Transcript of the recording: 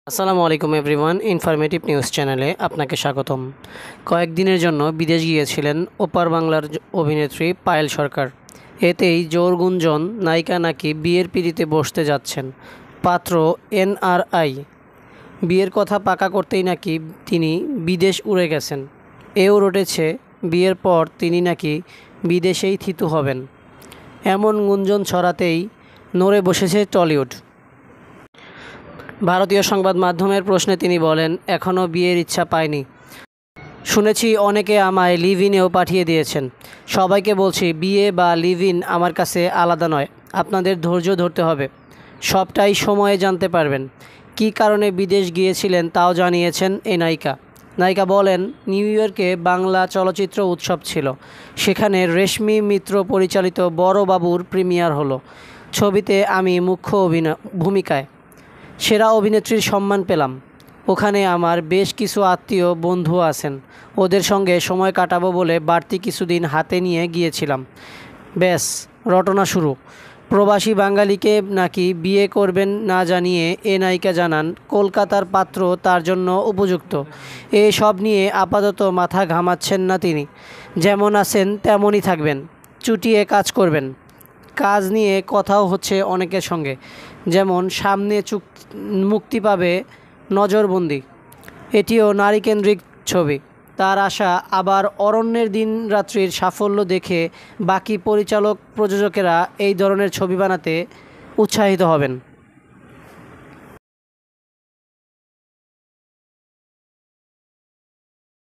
আসসালামু আলাইকুম everyone, informative news চ্যানেলে আপনাকে স্বাগতম। কয়েকদিনের জন্য বিদেশ গিয়েছিলেন ওপার বাংলার অভিনেত্রী পায়েল সরকার। এতেই জোর গুঞ্জন নায়িকা নাকি বিয়ের পিঁড়িতে বসতে যাচ্ছেন। পাত্র এনআরআই। বিয়ের কথা পাকা করতেই নাকি তিনি বিদেশ উড়ে গেছেন। এও রটেছে বিয়ের পর তিনি নাকি বিদেশেই থিতু হবেন। এমন গুঞ্জন ছড়াতেই নড়ে বসেছে টলিউড। ভারতীয় সংবাদ মাধ্যমের প্রশ্নে তিনি বলেন, এখনও বিয়ের ইচ্ছা পাইনি। শুনেছি অনেকে আমায় লিভ ইনেও পাঠিয়ে দিয়েছেন। সবাইকে বলছি, বিয়ে বা লিভ ইন আমার কাছে আলাদা নয়। আপনাদের ধৈর্য ধরতে হবে। সবটাই সময়ে জানতে পারবেন। কী কারণে বিদেশ গিয়েছিলেন তাও জানিয়েছেন এই নায়িকা বলেন, নিউ ইয়র্কে বাংলা চলচ্চিত্র উৎসব ছিল। সেখানে রেশমি মিত্র পরিচালিত বড় বাবুর প্রিমিয়ার হলো। ছবিতে আমি মুখ্য ভূমিকায় সেরা অভিনেত্রীর সম্মান পেলাম। ওখানে আমার বেশ কিছু আত্মীয় বন্ধু আছেন। ওদের সঙ্গে সময় কাটাবো বলে বাড়তি কিছুদিন হাতে নিয়ে গিয়েছিলাম। ব্যাস, রটনা শুরু। প্রবাসী বাঙালিকে নাকি বিয়ে করবেন না জানিয়ে এ নায়িকা জানান, কলকাতার পাত্র তার জন্য উপযুক্ত। সব নিয়ে আপাতত মাথা ঘামাচ্ছেন না তিনি। যেমন আছেন তেমনই থাকবেন, চুটিয়ে কাজ করবেন। কাজ নিয়ে কথাও হচ্ছে অনেকের সঙ্গে, যেমন সামনে মুক্তি পাবে নজরবন্দি। এটিও নারীকেন্দ্রিক ছবি। তার আশা, আবার অরণ্যের দিন রাত্রির সাফল্য দেখে বাকি পরিচালক প্রযোজকেরা এই ধরনের ছবি বানাতে উৎসাহিত হবেন।